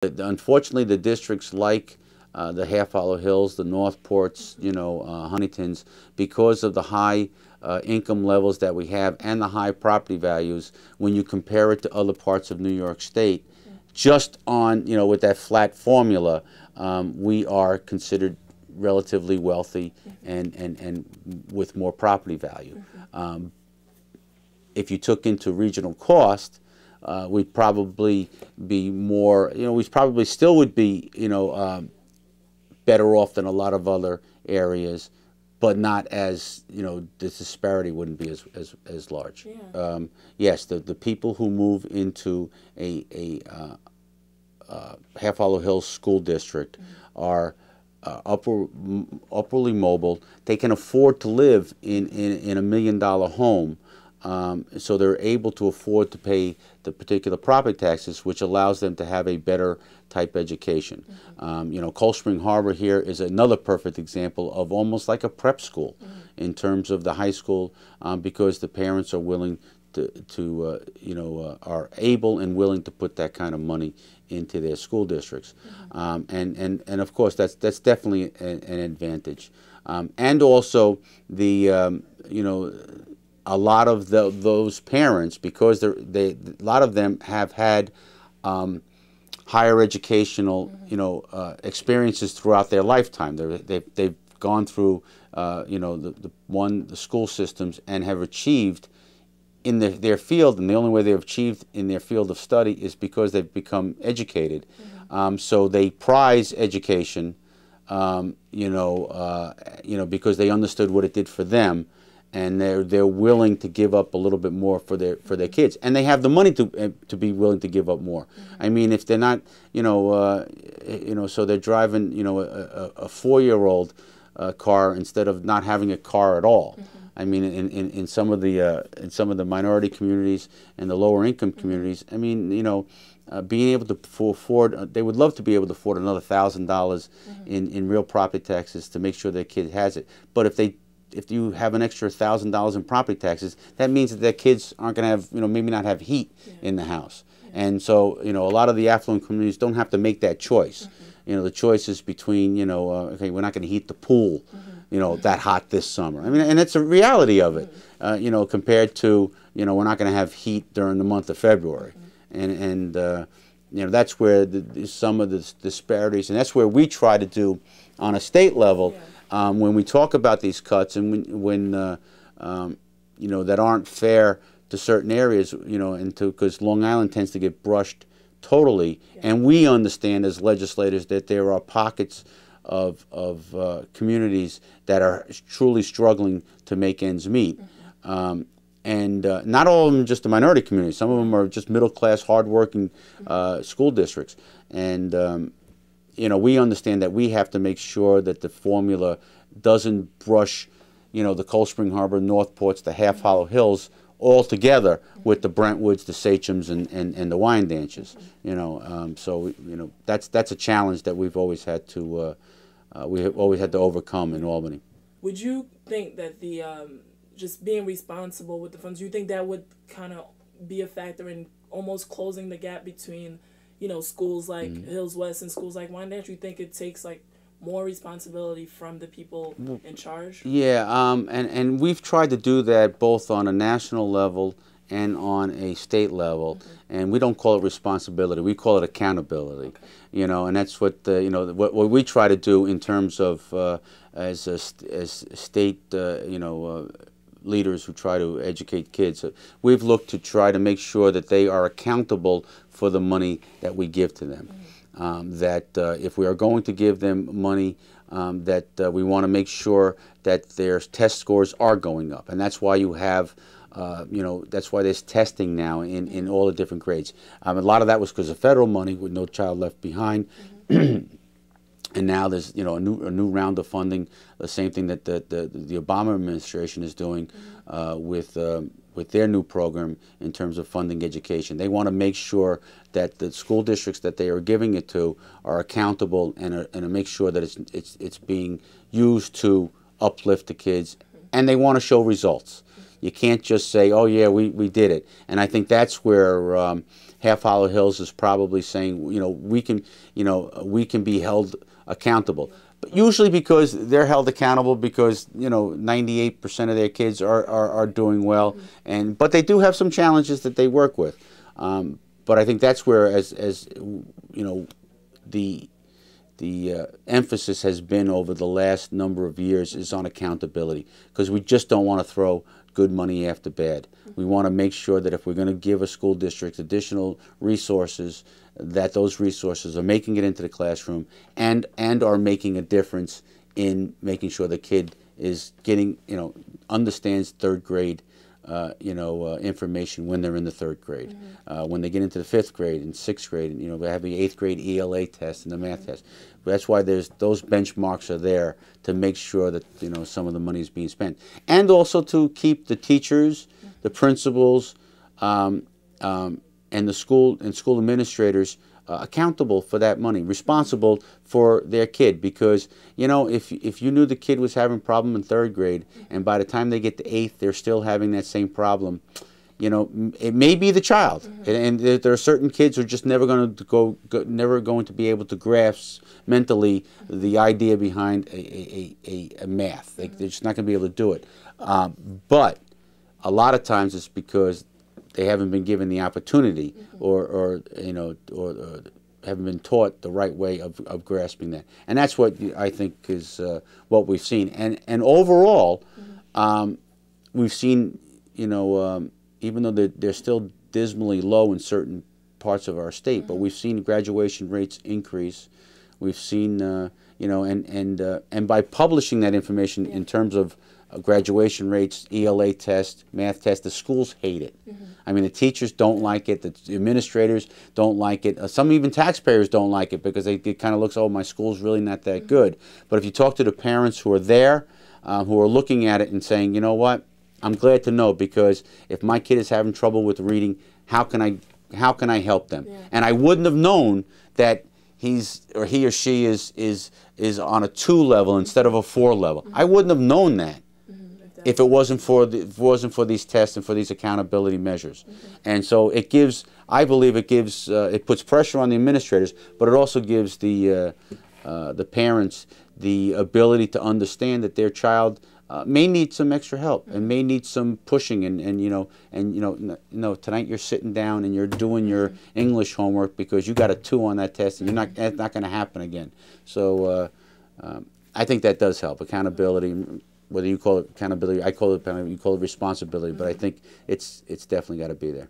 Unfortunately, the districts like the Half Hollow Hills, the Northports, Huntingtons, because of the high income levels that we have and the high property values, when you compare it to other parts of New York State, just on, with that flat formula, we are considered relatively wealthy and with more property value. If you took into regional cost, we'd probably be more, we probably still would be, better off than a lot of other areas, but not as, the disparity wouldn't be as large. Yeah. Yes, the people who move into a Half Hollow Hills school district are upwardly mobile. They can afford to live in $1 million home. So they're able to afford to pay the particular property taxes, which allows them to have a better type education. Cold Spring Harbor here is another perfect example of almost like a prep school in terms of the high school, because the parents are willing are able and willing to put that kind of money into their school districts. And of course, that's definitely an advantage. And also the, a lot of those parents, because a lot of them have had higher educational, experiences throughout their lifetime. They've gone through, the school systems and have achieved in their field, and the only way they've achieved in their field of study is because they've become educated. So they prize education, because they understood what it did for them, and they're willing to give up a little bit more for their kids, and they have the money to be willing to give up more. I mean, if they're not, so they're driving, a 4-year-old car instead of not having a car at all. I mean, in some of the minority communities and the lower income communities, I mean, being able to afford, they would love to be able to afford another $1,000 in real property taxes to make sure their kid has it. But if you have an extra $1,000 in property taxes, that means that their kids aren't going to have, maybe not have heat in the house. And so, a lot of the affluent communities don't have to make that choice. The choice is between, okay, we're not going to heat the pool, that hot this summer. I mean, and it's a reality of it, compared to, we're not going to have heat during the month of February. And that's where some of the disparities, and that's where we try to do on a state level, when we talk about these cuts, and when that aren't fair to certain areas, because Long Island tends to get brushed totally, and we understand as legislators that there are pockets of communities that are truly struggling to make ends meet. And not all of them just the minority communities. Some of them are just middle-class, hard-working school districts. And, we understand that we have to make sure that the formula doesn't brush, the Cold Spring Harbor, Northports, the Half Hollow Hills all together with the Brentwoods, the Sachums, and the Wyandanches. So, that's a challenge that we've always had to overcome in Albany. Would you think that the just being responsible with the funds, do you think that would kind of be a factor in almost closing the gap between, schools like Hills West and schools like Wyandanch? Do you think it takes more responsibility from the people in charge? Yeah, and we've tried to do that both on a national level and on a state level, and we don't call it responsibility; we call it accountability. And that's what what we try to do in terms of as state leaders who try to educate kids. We've looked to try to make sure that they are accountable for the money that we give to them. That if we are going to give them money, that we want to make sure that their test scores are going up, and that's why you have, that's why there's testing now in all the different grades. A lot of that was because of federal money with No Child Left Behind, and now there's a new round of funding. The same thing that the Obama administration is doing with their new program in terms of funding education. They want to make sure that the school districts that they are giving it to are accountable and make sure that it's being used to uplift the kids, and they want to show results. You can't just say, oh yeah, we did it. And I think that's where Half Hollow Hills is probably saying, we can be held accountable. But usually because they're held accountable because 98% of their kids are doing well, but they do have some challenges that they work with. But I think that's where the emphasis has been over the last number of years is on accountability, because we just don't want to throw good money after bad. We want to make sure that if we're going to give a school district additional resources, that those resources are making it into the classroom and are making a difference in making sure the kid is getting, understands third grade information when they're in the third grade. When they get into the fifth grade and sixth grade, and we have the eighth grade ELA test and the math test. That's why those benchmarks are there to make sure that some of the money is being spent, and also to keep the teachers, the principals, and the school administrators accountable for that money, responsible for their kid. Because if you knew the kid was having a problem in third grade, and by the time they get to eighth they're still having that same problem, it may be the child, and there are certain kids who are just never going to be able to grasp mentally the idea behind a math. They're just not going to be able to do it. But a lot of times it's because they haven't been given the opportunity, or haven't been taught the right way of grasping that. And that's what I think is what we've seen. And overall, we've seen, even though they're still dismally low in certain parts of our state, but we've seen graduation rates increase. We've seen, and by publishing that information in terms of graduation rates, ELA test, math test, the schools hate it. I mean, the teachers don't like it, the administrators don't like it, some even taxpayers don't like it, because it kind of looks, oh, my school's really not that good. But if you talk to the parents who are there, who are looking at it and saying, you know what, I'm glad to know, because if my kid is having trouble with reading, how can I help them? And I wouldn't have known that he or she is on a 2 level instead of a 4 level. I wouldn't have known that if it wasn't for these tests and for these accountability measures. And so I believe it puts pressure on the administrators, but it also gives the parents the ability to understand that their child may need some extra help and may need some pushing, and tonight you're sitting down and you're doing your English homework because you got a 2 on that test, and that's not going to happen again. So I think that does help. Accountability, whether you call it accountability, I call it, you call it responsibility, but I think it's definitely got to be there.